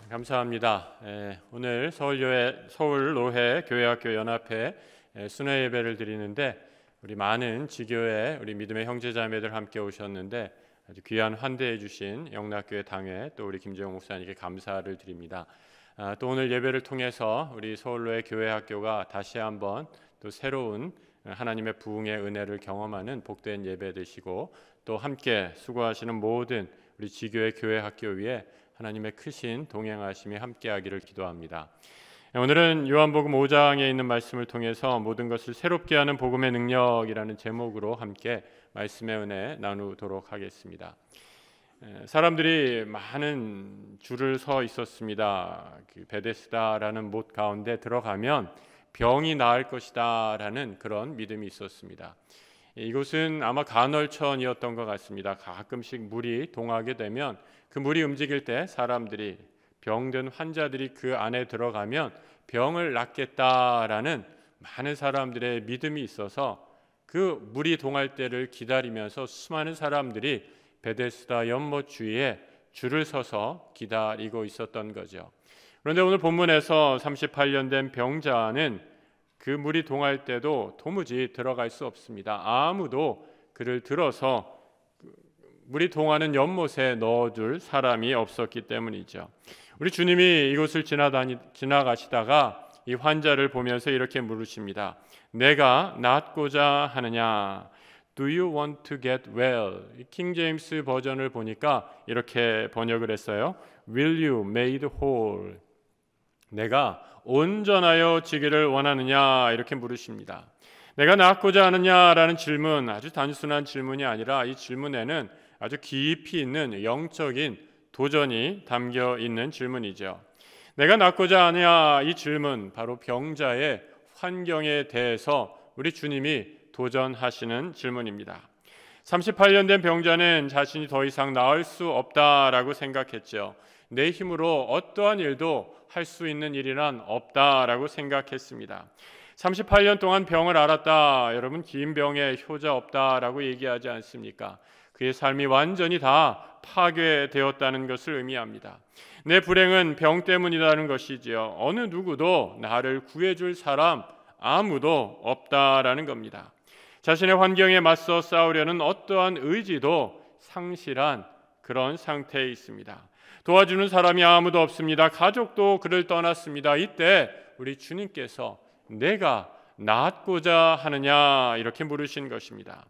감사합니다. 오늘 서울로해 교회학교 연합회 순회 예배를 드리는데 우리 많은 지교회 우리 믿음의 형제자매들 함께 오셨는데 아주 귀한 환대해 주신 영락교회 당회 또 우리 김재용 목사님께 감사를 드립니다. 또 오늘 예배를 통해서 우리 서울로해 교회학교가 다시 한번 또 새로운 하나님의 부흥의 은혜를 경험하는 복된 예배 되시고 또 함께 수고하시는 모든 우리 지교회 교회학교 위에 하나님의 크신 동행하심이 함께하기를 기도합니다. 오늘은 요한복음 5장에 있는 말씀을 통해서 모든 것을 새롭게 하는 복음의 능력이라는 제목으로 함께 말씀의 은혜 나누도록 하겠습니다. 사람들이 많은 줄을 서 있었습니다. 베데스다라는 못 가운데 들어가면 병이 나을 것이다 라는 그런 믿음이 있었습니다. 이곳은 아마 간헐천이었던 것 같습니다. 가끔씩 물이 동하게 되면 그 물이 움직일 때 사람들이 병든 환자들이 그 안에 들어가면 병을 낫겠다라는 많은 사람들의 믿음이 있어서 그 물이 동할 때를 기다리면서 수많은 사람들이 베데스다 연못 주위에 줄을 서서 기다리고 있었던 거죠. 그런데 오늘 본문에서 38년 된 병자는 그 물이 동할 때도 도무지 들어갈 수 없습니다. 아무도 그를 들어서 물이 동하는 연못에 넣어줄 사람이 없었기 때문이죠. 우리 주님이 이곳을 지나가시다가 이 환자를 보면서 이렇게 물으십니다. 내가 낫고자 하느냐? Do you want to get well? 킹 제임스 버전을 보니까 이렇게 번역을 했어요. Will you made whole? 내가 온전하여 지기를 원하느냐? 이렇게 물으십니다. 내가 낫고자 하느냐라는 질문, 아주 단순한 질문이 아니라 이 질문에는 아주 깊이 있는 영적인 도전이 담겨 있는 질문이죠. 내가 낫고자 하느냐 이 질문, 바로 병자의 환경에 대해서 우리 주님이 도전하시는 질문입니다. 38년 된 병자는 자신이 더 이상 나을 수 없다라고 생각했죠. 내 힘으로 어떠한 일도 할 수 있는 일이란 없다라고 생각했습니다. 38년 동안 병을 앓았다. 여러분, 긴 병에 효자 없다라고 얘기하지 않습니까? 그의 삶이 완전히 다 파괴되었다는 것을 의미합니다. 내 불행은 병 때문이라는 것이지요. 어느 누구도 나를 구해줄 사람 아무도 없다라는 겁니다. 자신의 환경에 맞서 싸우려는 어떠한 의지도 상실한 그런 상태에 있습니다. 도와주는 사람이 아무도 없습니다. 가족도 그를 떠났습니다. 이때 우리 주님께서 내가 낫고자 하느냐 이렇게 물으신 것입니다.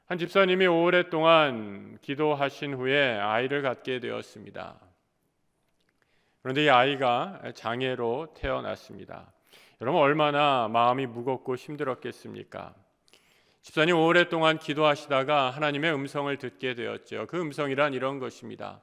한 집사님이 오랫동안 기도하신 후에 아이를 갖게 되었습니다. 그런데 이 아이가 장애로 태어났습니다. 여러분, 얼마나 마음이 무겁고 힘들었겠습니까? 집사님 오랫동안 기도하시다가 하나님의 음성을 듣게 되었죠. 그 음성이란 이런 것입니다.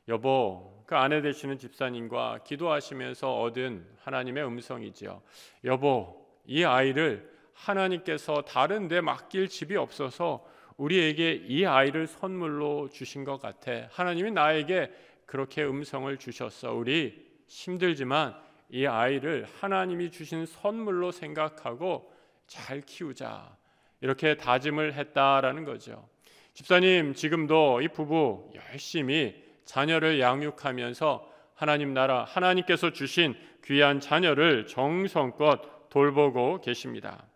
여보, 그 아내 되시는 집사님과 기도하시면서 얻은 하나님의 음성이지요. 여보, 이 아이를 하나님께서 다른 데 맡길 집이 없어서 우리에게 이 아이를 선물로 주신 것 같아. 하나님이 나에게 그렇게 음성을 주셨어. 우리 힘들지만 이 아이를 하나님이 주신 선물로 생각하고 잘 키우자. 이렇게 다짐을 했다라는 거죠. 집사님, 지금도 이 부부 열심히 자녀를 양육하면서 하나님 나라, 하나님께서 주신 귀한 자녀를 정성껏 돌보고 계십니다.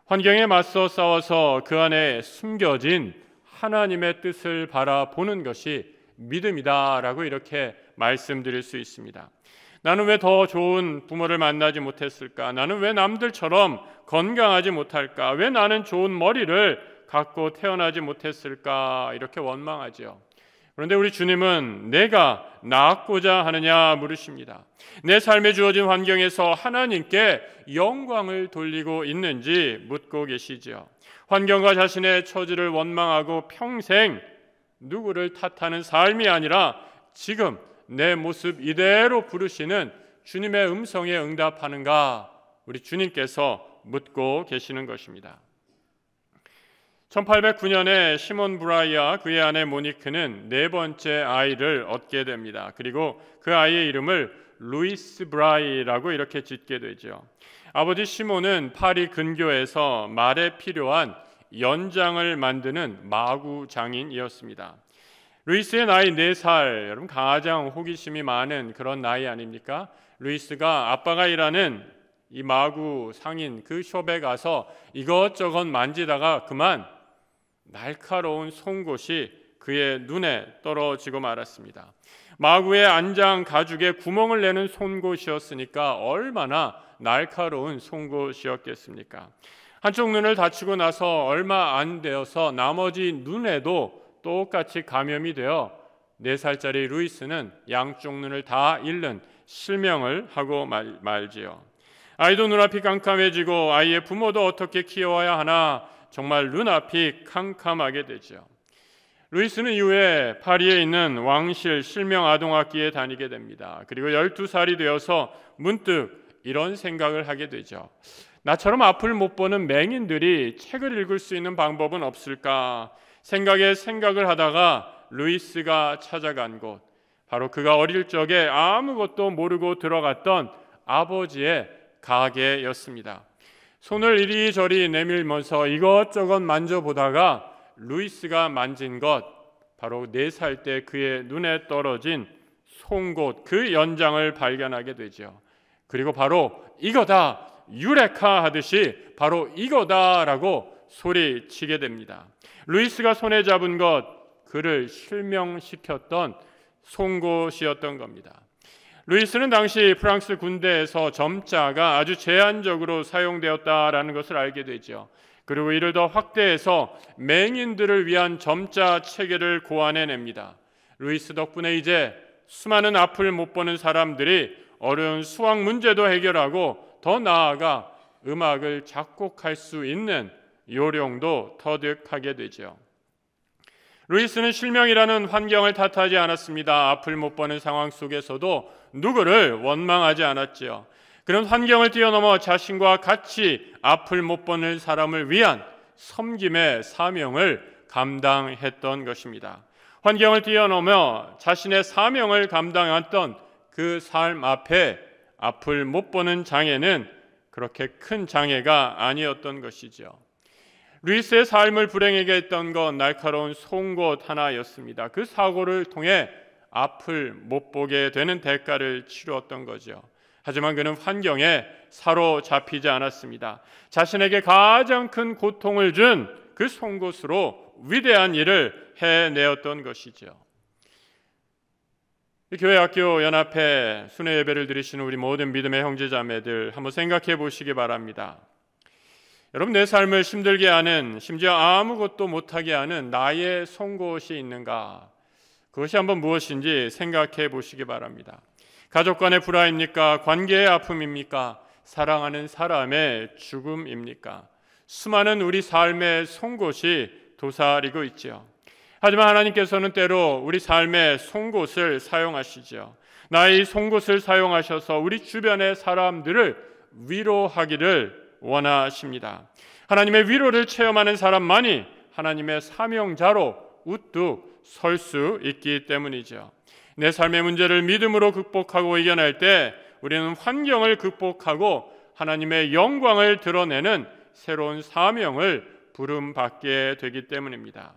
환경에 맞서 싸워서 그 안에 숨겨진 하나님의 뜻을 바라보는 것이 믿음이다라고 이렇게 말씀드릴 수 있습니다. 나는 왜 더 좋은 부모를 만나지 못했을까? 나는 왜 남들처럼 건강하지 못할까? 왜 나는 좋은 머리를 갖고 태어나지 못했을까? 이렇게 원망하죠. 그런데 우리 주님은 내가 낫고자 하느냐 물으십니다. 내 삶에 주어진 환경에서 하나님께 영광을 돌리고 있는지 묻고 계시지요. 환경과 자신의 처지를 원망하고 평생 누구를 탓하는 삶이 아니라 지금 내 모습 이대로 부르시는 주님의 음성에 응답하는가, 우리 주님께서 묻고 계시는 것입니다. 1809년에 시몬 브라이와 그의 아내 모니크는 네 번째 아이를 얻게 됩니다. 그리고 그 아이의 이름을 루이스 브라이라고 이렇게 짓게 되죠. 아버지 시몬은 파리 근교에서 말에 필요한 연장을 만드는 마구 장인이었습니다. 루이스의 나이 4살, 여러분 가장 호기심이 많은 그런 나이 아닙니까? 루이스가 아빠가 일하는 이 마구 상인 그 숍에 가서 이것저것 만지다가 그만 날카로운 송곳이 그의 눈에 떨어지고 말았습니다. 마구의 안장 가죽에 구멍을 내는 송곳이었으니까 얼마나 날카로운 송곳이었겠습니까? 한쪽 눈을 다치고 나서 얼마 안 되어서 나머지 눈에도 똑같이 감염이 되어 4살짜리 루이스는 양쪽 눈을 다 잃는 실명을 하고 말지요. 아이도 눈앞이 깜깜해지고 아이의 부모도 어떻게 키워야 하나 정말 눈앞이 캄캄하게 되죠. 루이스는 이후에 파리에 있는 왕실 실명아동학기에 다니게 됩니다. 그리고 12살이 되어서 문득 이런 생각을 하게 되죠. 나처럼 앞을 못 보는 맹인들이 책을 읽을 수 있는 방법은 없을까? 생각을 하다가 루이스가 찾아간 곳, 바로 그가 어릴 적에 아무것도 모르고 들어갔던 아버지의 가게였습니다. 손을 이리저리 내밀면서 이것저것 만져보다가 루이스가 만진 것, 바로 4살 때 그의 눈에 떨어진 송곳, 그 연장을 발견하게 되죠. 그리고 바로 이거다, 유레카 하듯이 바로 이거다라고 소리치게 됩니다. 루이스가 손에 잡은 것, 그를 실명시켰던 송곳이었던 겁니다. 루이스는 당시 프랑스 군대에서 점자가 아주 제한적으로 사용되었다라는 것을 알게 되죠. 그리고 이를 더 확대해서 맹인들을 위한 점자 체계를 고안해냅니다. 루이스 덕분에 이제 수많은 앞을 못 보는 사람들이 어려운 수학 문제도 해결하고 더 나아가 음악을 작곡할 수 있는 요령도 터득하게 되죠. 루이스는 실명이라는 환경을 탓하지 않았습니다. 앞을 못 보는 상황 속에서도 누구를 원망하지 않았지요. 그런 환경을 뛰어넘어 자신과 같이 앞을 못 보는 사람을 위한 섬김의 사명을 감당했던 것입니다. 환경을 뛰어넘어 자신의 사명을 감당했던 그 삶 앞에 앞을 못 보는 장애는 그렇게 큰 장애가 아니었던 것이죠. 루이스의 삶을 불행하게 했던 건 날카로운 송곳 하나였습니다. 그 사고를 통해 앞을 못 보게 되는 대가를 치루었던 거죠. 하지만 그는 환경에 사로잡히지 않았습니다. 자신에게 가장 큰 고통을 준 그 송곳으로 위대한 일을 해내었던 것이죠. 교회학교 연합회 순회 예배를 드리시는 우리 모든 믿음의 형제자매들 한번 생각해 보시기 바랍니다. 여러분, 내 삶을 힘들게 하는, 심지어 아무것도 못하게 하는 나의 송곳이 있는가? 그것이 한번 무엇인지 생각해 보시기 바랍니다. 가족 간의 불화입니까? 관계의 아픔입니까? 사랑하는 사람의 죽음입니까? 수많은 우리 삶의 송곳이 도사리고 있지요. 하지만 하나님께서는 때로 우리 삶의 송곳을 사용하시죠. 나의 송곳을 사용하셔서 우리 주변의 사람들을 위로하기를 원하십니다. 하나님의 위로를 체험하는 사람만이 하나님의 사명자로 우뚝 설 수 있기 때문이죠. 내 삶의 문제를 믿음으로 극복하고 이겨낼 때 우리는 환경을 극복하고 하나님의 영광을 드러내는 새로운 사명을 부름받게 되기 때문입니다.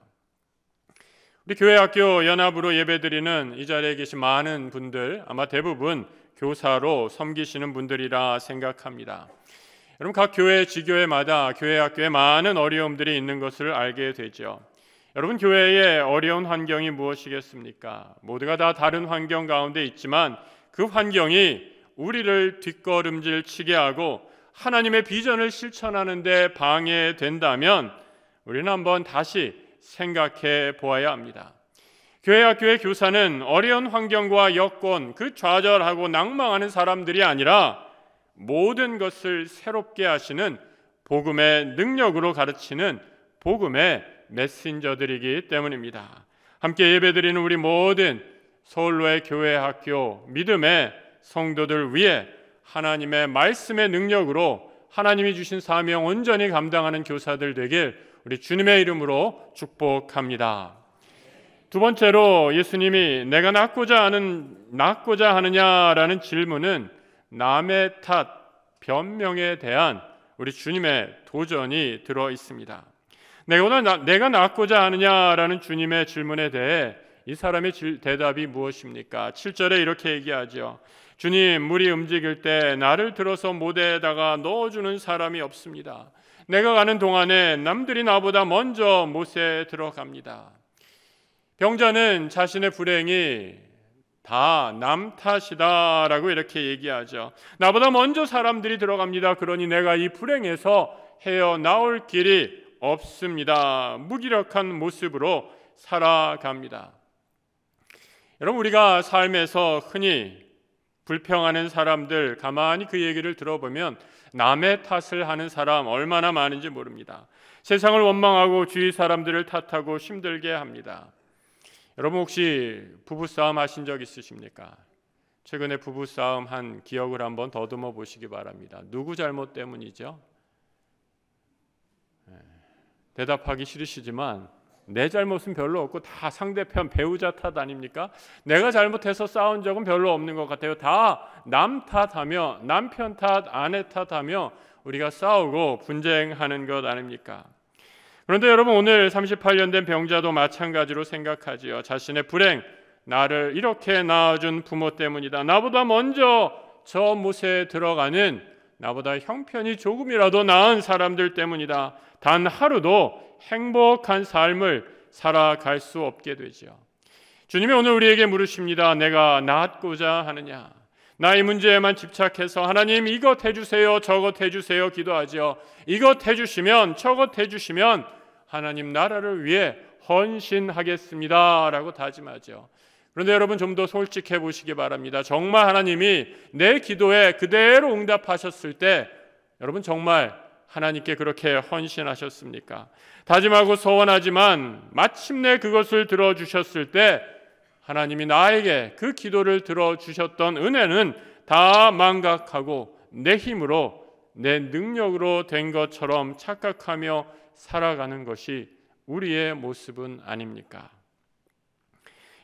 우리 교회학교 연합으로 예배드리는 이 자리에 계신 많은 분들, 아마 대부분 교사로 섬기시는 분들이라 생각합니다. 여러분, 각 교회 지교회마다 교회학교에 많은 어려움들이 있는 것을 알게 되죠. 여러분, 교회의 어려운 환경이 무엇이겠습니까? 모두가 다 다른 환경 가운데 있지만 그 환경이 우리를 뒷걸음질 치게 하고 하나님의 비전을 실천하는 데 방해된다면 우리는 한번 다시 생각해 보아야 합니다. 교회학교의 교사는 어려운 환경과 여건, 그 좌절하고 낭망하는 사람들이 아니라 모든 것을 새롭게 하시는 복음의 능력으로 가르치는 복음의 메신저들이기 때문입니다. 함께 예배드리는 우리 모든 서울로의 교회학교 믿음의 성도들 위해 하나님의 말씀의 능력으로 하나님이 주신 사명 온전히 감당하는 교사들 되길 우리 주님의 이름으로 축복합니다. 두 번째로 예수님이 내가 낫고자 하느냐라는 질문은 남의 탓, 변명에 대한 우리 주님의 도전이 들어 있습니다. 내가 낫고자 하느냐라는 주님의 질문에 대해 이 사람의 대답이 무엇입니까? 7절에 이렇게 얘기하죠. 주님, 물이 움직일 때 나를 들어서 못에다가 넣어주는 사람이 없습니다. 내가 가는 동안에 남들이 나보다 먼저 못에 들어갑니다. 병자는 자신의 불행이 다 남 탓이다라고 이렇게 얘기하죠. 나보다 먼저 사람들이 들어갑니다. 그러니 내가 이 불행에서 헤어나올 길이 없습니다. 무기력한 모습으로 살아갑니다. 여러분, 우리가 삶에서 흔히 불평하는 사람들 가만히 그 얘기를 들어보면 남의 탓을 하는 사람 얼마나 많은지 모릅니다. 세상을 원망하고 주위 사람들을 탓하고 힘들게 합니다. 여러분, 혹시 부부싸움 하신 적 있으십니까? 최근에 부부싸움 한 기억을 한번 더듬어 보시기 바랍니다. 누구 잘못 때문이죠? 대답하기 싫으시지만 내 잘못은 별로 없고 다 상대편 배우자 탓 아닙니까? 내가 잘못해서 싸운 적은 별로 없는 것 같아요. 다 남 탓하며 남편 탓, 아내 탓하며 우리가 싸우고 분쟁하는 것 아닙니까? 그런데 여러분, 오늘 38년 된 병자도 마찬가지로 생각하지요. 자신의 불행, 나를 이렇게 낳아준 부모 때문이다. 나보다 먼저 저 못에 들어가는 나보다 형편이 조금이라도 나은 사람들 때문이다. 단 하루도 행복한 삶을 살아갈 수 없게 되죠. 주님이 오늘 우리에게 물으십니다. 내가 낳고자 하느냐? 나의 문제에만 집착해서 하나님 이것 해주세요, 저것 해주세요 기도하죠. 이것 해주시면 저것 해주시면 하나님 나라를 위해 헌신하겠습니다 라고 다짐하죠. 그런데 여러분, 좀 더 솔직해 보시기 바랍니다. 정말 하나님이 내 기도에 그대로 응답하셨을 때 여러분, 정말 하나님께 그렇게 헌신하셨습니까? 다짐하고 소원하지만 마침내 그것을 들어주셨을 때 하나님이 나에게 그 기도를 들어주셨던 은혜는 다 망각하고 내 힘으로 내 능력으로 된 것처럼 착각하며 살아가는 것이 우리의 모습은 아닙니까?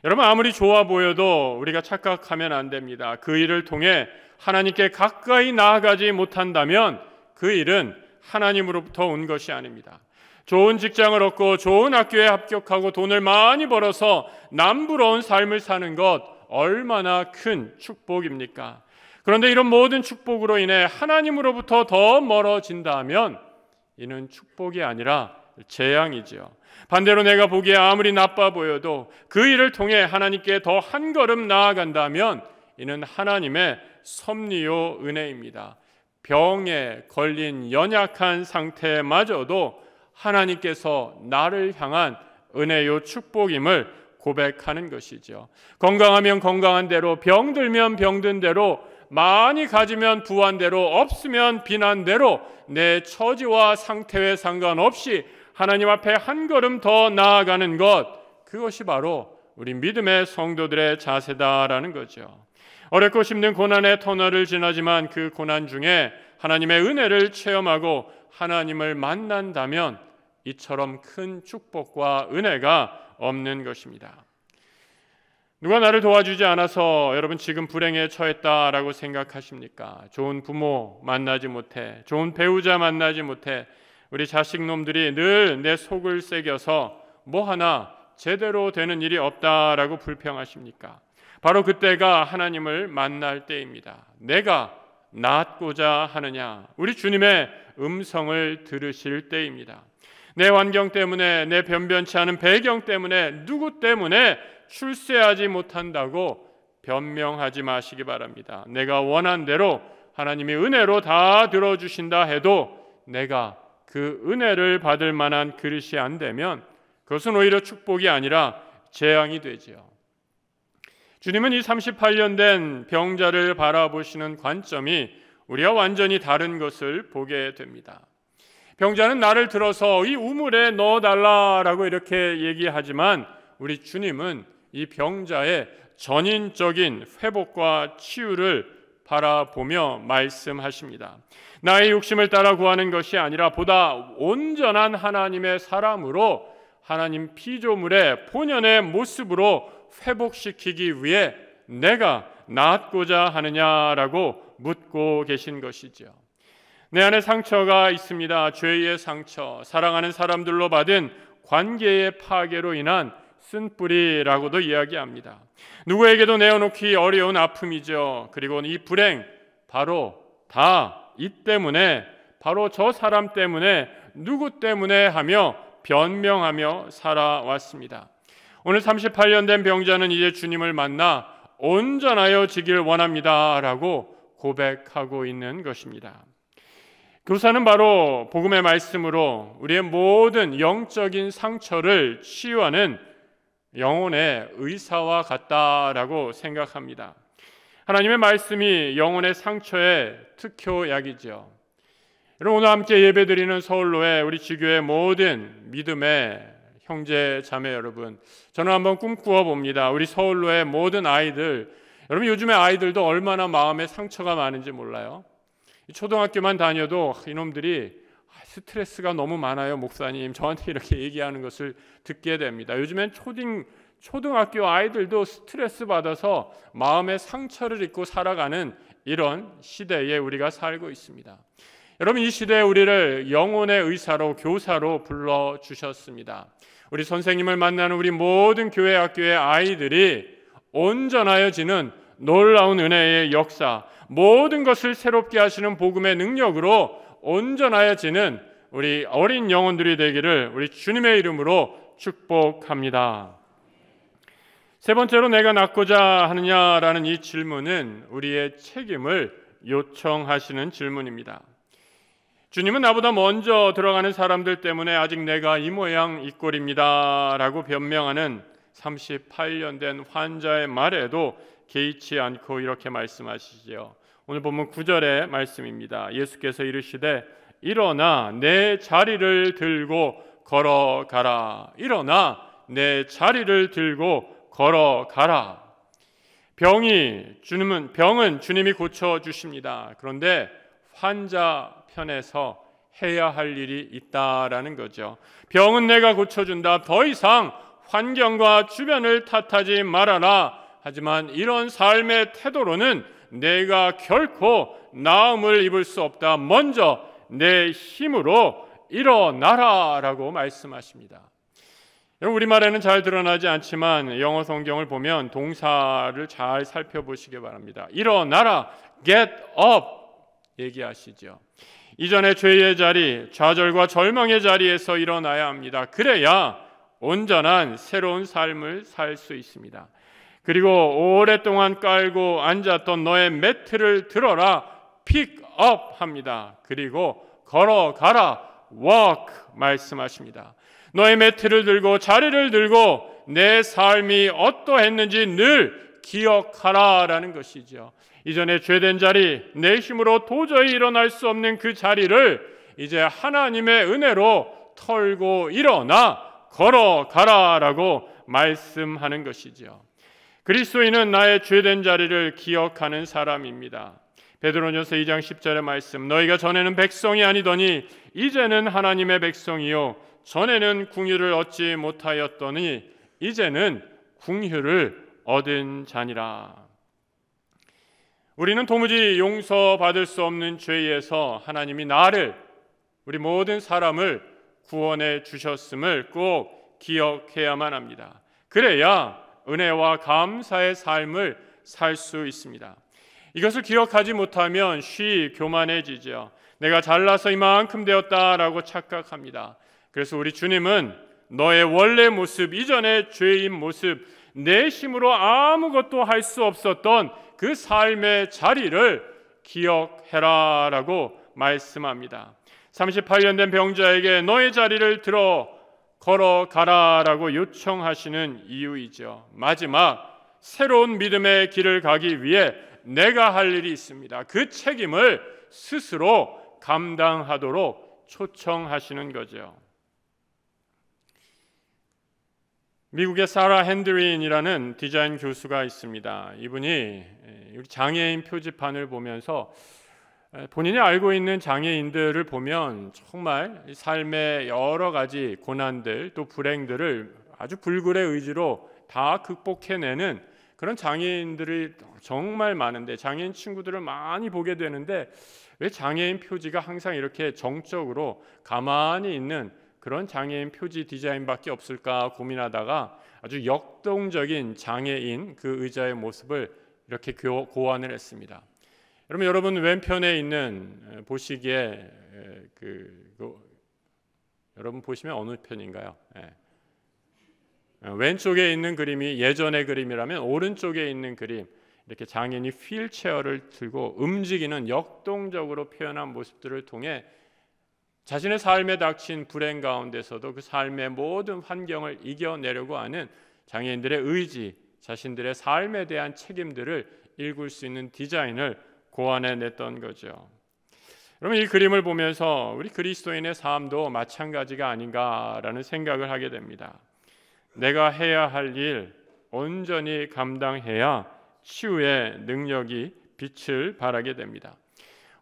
여러분, 아무리 좋아 보여도 우리가 착각하면 안 됩니다. 그 일을 통해 하나님께 가까이 나아가지 못한다면 그 일은 하나님으로부터 온 것이 아닙니다. 좋은 직장을 얻고 좋은 학교에 합격하고 돈을 많이 벌어서 남부러운 삶을 사는 것 얼마나 큰 축복입니까? 그런데 이런 모든 축복으로 인해 하나님으로부터 더 멀어진다면 이는 축복이 아니라 재앙이죠. 반대로 내가 보기에 아무리 나빠 보여도 그 일을 통해 하나님께 더 한 걸음 나아간다면 이는 하나님의 섭리요 은혜입니다. 병에 걸린 연약한 상태마저도 하나님께서 나를 향한 은혜요 축복임을 고백하는 것이죠. 건강하면 건강한 대로, 병들면 병든 대로, 많이 가지면 부한 대로, 없으면 빈한 대로 내 처지와 상태에 상관없이 하나님 앞에 한 걸음 더 나아가는 것, 그것이 바로 우리 믿음의 성도들의 자세다라는 거죠. 어렵고 힘든 고난의 터널을 지나지만 그 고난 중에 하나님의 은혜를 체험하고 하나님을 만난다면 이처럼 큰 축복과 은혜가 없는 것입니다. 누가 나를 도와주지 않아서 여러분 지금 불행에 처했다라고 생각하십니까? 좋은 부모 만나지 못해, 좋은 배우자 만나지 못해, 우리 자식놈들이 늘 내 속을 새겨서 뭐 하나 제대로 되는 일이 없다라고 불평하십니까? 바로 그때가 하나님을 만날 때입니다. 내가 낳고자 하느냐? 우리 주님의 음성을 들으실 때입니다. 내 환경 때문에, 내 변변치 않은 배경 때문에, 누구 때문에 출세하지 못한다고 변명하지 마시기 바랍니다. 내가 원한 대로 하나님이 은혜로 다 들어주신다 해도 내가 그 은혜를 받을 만한 그릇이 안 되면 그것은 오히려 축복이 아니라 재앙이 되지요. 주님은 이 38년 된 병자를 바라보시는 관점이 우리와 완전히 다른 것을 보게 됩니다. 병자는 나를 들어서 이 우물에 넣어달라라고 이렇게 얘기하지만 우리 주님은 이 병자의 전인적인 회복과 치유를 바라보며 말씀하십니다. 나의 욕심을 따라 구하는 것이 아니라 보다 온전한 하나님의 사람으로 하나님 피조물의 본연의 모습으로 회복시키기 위해 내가 낳고자 하느냐라고 묻고 계신 것이죠. 내 안에 상처가 있습니다. 죄의 상처, 사랑하는 사람들로 받은 관계의 파괴로 인한 쓴뿌리라고도 이야기합니다. 누구에게도 내어놓기 어려운 아픔이죠. 그리고 이 불행 바로 다 이 때문에, 바로 저 사람 때문에, 누구 때문에 하며 변명하며 살아왔습니다. 오늘 38년 된 병자는 이제 주님을 만나 온전하여지길 원합니다 라고 고백하고 있는 것입니다. 교사는 바로 복음의 말씀으로 우리의 모든 영적인 상처를 치유하는 영혼의 의사와 같다라고 생각합니다. 하나님의 말씀이 영혼의 상처의 특효약이죠. 여러분, 오늘 함께 예배드리는 서울로의 우리 지교의 모든 믿음의 형제 자매 여러분, 저는 한번 꿈꾸어 봅니다. 우리 서울로의 모든 아이들, 여러분 요즘에 아이들도 얼마나 마음에 상처가 많은지 몰라요. 초등학교만 다녀도 이놈들이 스트레스가 너무 많아요 목사님, 저한테 이렇게 얘기하는 것을 듣게 됩니다. 요즘엔 초등학교 아이들도 스트레스 받아서 마음의 상처를 입고 살아가는 이런 시대에 우리가 살고 있습니다. 여러분, 이 시대에 우리를 영혼의 의사로, 교사로 불러주셨습니다. 우리 선생님을 만나는 우리 모든 교회 학교의 아이들이 온전하여지는 놀라운 은혜의 역사, 모든 것을 새롭게 하시는 복음의 능력으로 온전하여지는 우리 어린 영혼들이 되기를 우리 주님의 이름으로 축복합니다. 세 번째로, 내가 낫고자 하느냐라는 이 질문은 우리의 책임을 요청하시는 질문입니다. 주님은 나보다 먼저 들어가는 사람들 때문에 아직 내가 이 모양 이 꼴입니다 라고 변명하는 38년 된 환자의 말에도 개의치 않고 이렇게 말씀하시죠. 오늘 본문 9절의 말씀입니다. 예수께서 이르시되 일어나 내 자리를 들고 걸어가라. 일어나 내 자리를 들고 걸어가라. 병은 주님이 고쳐주십니다. 그런데 환자 편에서 해야 할 일이 있다라는 거죠. 병은 내가 고쳐준다. 더 이상 환경과 주변을 탓하지 말아라. 하지만 이런 삶의 태도로는 내가 결코 나음을 입을 수 없다. 먼저 내 힘으로 일어나라 라고 말씀하십니다. 여러분, 우리말에는 잘 드러나지 않지만 영어 성경을 보면 동사를 잘 살펴보시기 바랍니다. 일어나라, get up 얘기하시죠. 이전의 죄의 자리, 좌절과 절망의 자리에서 일어나야 합니다. 그래야 온전한 새로운 삶을 살 수 있습니다. 그리고 오랫동안 깔고 앉았던 너의 매트를 들어라, pick up 합니다. 그리고 걸어가라, walk 말씀하십니다. 너의 매트를 들고 자리를 들고 내 삶이 어떠했는지 늘 기억하라라는 것이죠. 이전에 죄된 자리, 내 힘으로 도저히 일어날 수 없는 그 자리를 이제 하나님의 은혜로 털고 일어나 걸어가라라고 말씀하는 것이죠. 그리스도인은 나의 죄된 자리를 기억하는 사람입니다. 베드로전서 2장 10절의 말씀, 너희가 전에는 백성이 아니더니 이제는 하나님의 백성이요 전에는 궁유를 얻지 못하였더니 이제는 궁유를 얻은 자니라. 우리는 도무지 용서받을 수 없는 죄에서 하나님이 나를, 우리 모든 사람을 구원해 주셨음을 꼭 기억해야만 합니다. 그래야 은혜와 감사의 삶을 살 수 있습니다. 이것을 기억하지 못하면 교만해지죠. 내가 잘나서 이만큼 되었다라고 착각합니다. 그래서 우리 주님은 너의 원래 모습, 이전의 죄인 모습, 내 힘으로 아무것도 할 수 없었던 그 삶의 자리를 기억해라 라고 말씀합니다. 38년 된 병자에게 너의 자리를 들어 걸어가라 라고 요청하시는 이유이죠. 마지막 새로운 믿음의 길을 가기 위해 내가 할 일이 있습니다. 그 책임을 스스로 감당하도록 초청하시는 거죠. 미국의 사라 핸드린이라는 디자인 교수가 있습니다. 이분이 장애인 표지판을 보면서 본인이 알고 있는 장애인들을 보면 정말 삶의 여러 가지 고난들 또 불행들을 아주 불굴의 의지로 다 극복해내는 그런 장애인들이 정말 많은데, 장애인 친구들을 많이 보게 되는데 왜 장애인 표지가 항상 이렇게 정적으로 가만히 있는 그런 장애인 표지 디자인밖에 없을까 고민하다가 아주 역동적인 장애인 그 의자의 모습을 이렇게 고안을 했습니다. 여러분 왼편에 있는 보시기에 여러분 보시면 어느 편인가요? 왼쪽에 있는 그림이 예전의 그림이라면 오른쪽에 있는 그림, 이렇게 장애인이 휠체어를 들고 움직이는 역동적으로 표현한 모습들을 통해 자신의 삶에 닥친 불행 가운데서도 그 삶의 모든 환경을 이겨내려고 하는 장애인들의 의지, 자신들의 삶에 대한 책임들을 읽을 수 있는 디자인을 고안해냈던 거죠. 여러분, 이 그림을 보면서 우리 그리스도인의 삶도 마찬가지가 아닌가라는 생각을 하게 됩니다. 내가 해야 할 일 온전히 감당해야 치유의 능력이 빛을 발하게 됩니다.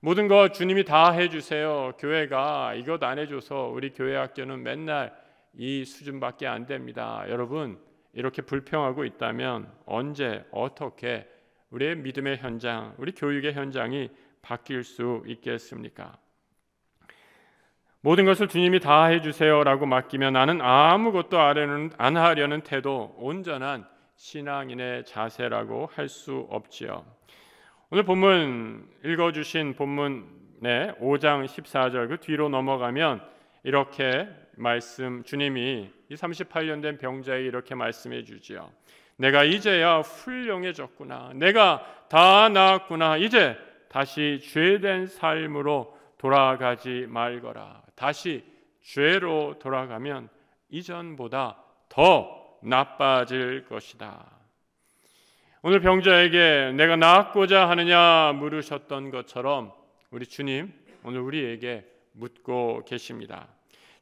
모든 것 주님이 다 해주세요. 교회가 이것 안 해줘서 우리 교회 학교는 맨날 이 수준밖에 안 됩니다. 여러분, 이렇게 불평하고 있다면 언제 어떻게 우리의 믿음의 현장, 우리 교육의 현장이 바뀔 수 있겠습니까? 모든 것을 주님이 다 해주세요라고 맡기면 나는 아무것도 안 하려는 태도, 온전한 신앙인의 자세라고 할 수 없지요. 오늘 본문 읽어주신 본문의 5장 14절 그 뒤로 넘어가면 이렇게 주님이 이 38년 된 병자에게 이렇게 말씀해 주지요. 내가 이제야 훌륭해졌구나. 내가 다 나았구나. 이제 다시 죄된 삶으로 돌아가지 말거라. 다시 죄로 돌아가면 이전보다 더 나빠질 것이다. 오늘 병자에게 내가 나았고자 하느냐 물으셨던 것처럼 우리 주님 오늘 우리에게 묻고 계십니다.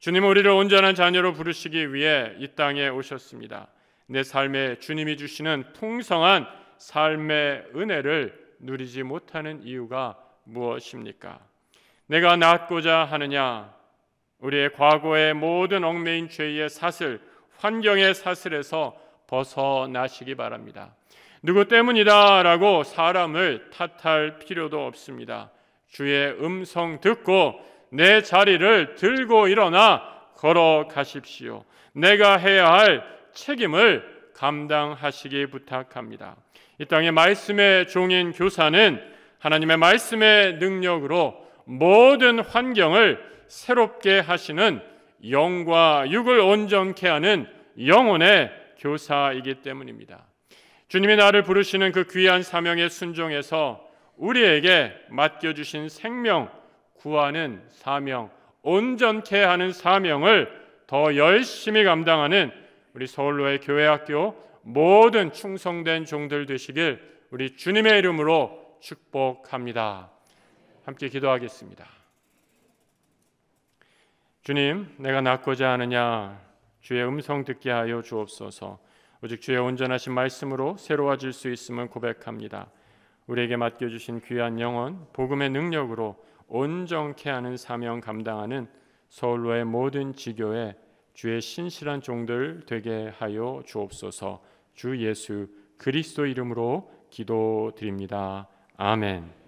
주님은 우리를 온전한 자녀로 부르시기 위해 이 땅에 오셨습니다. 내 삶에 주님이 주시는 풍성한 삶의 은혜를 누리지 못하는 이유가 무엇입니까? 내가 낫고자 하느냐? 우리의 과거의 모든 얽매인 죄의 사슬, 환경의 사슬에서 벗어나시기 바랍니다. 누구 때문이다 라고 사람을 탓할 필요도 없습니다. 주의 음성 듣고 내 자리를 들고 일어나 걸어가십시오. 내가 해야 할 책임을 감당하시기 부탁합니다. 이 땅의 말씀의 종인 교사는 하나님의 말씀의 능력으로 모든 환경을 새롭게 하시는 영과 육을 온전케 하는 영혼의 교사이기 때문입니다. 주님이 나를 부르시는 그 귀한 사명에 순종해서 우리에게 맡겨주신 생명 구하는 사명, 온전케 하는 사명을 더 열심히 감당하는 우리 서울로의 교회학교 모든 충성된 종들 되시길 우리 주님의 이름으로 축복합니다. 함께 기도하겠습니다. 주님, 내가 낫고자 하느냐? 주의 음성 듣게 하여 주옵소서. 오직 주의 온전하신 말씀으로 새로워질 수 있음을 고백합니다. 우리에게 맡겨주신 귀한 영혼, 복음의 능력으로 온전케 하는 사명 감당하는 서울로의 모든 지교회 주의 신실한 종들 되게 하여 주옵소서. 주 예수 그리스도 이름으로 기도드립니다. 아멘.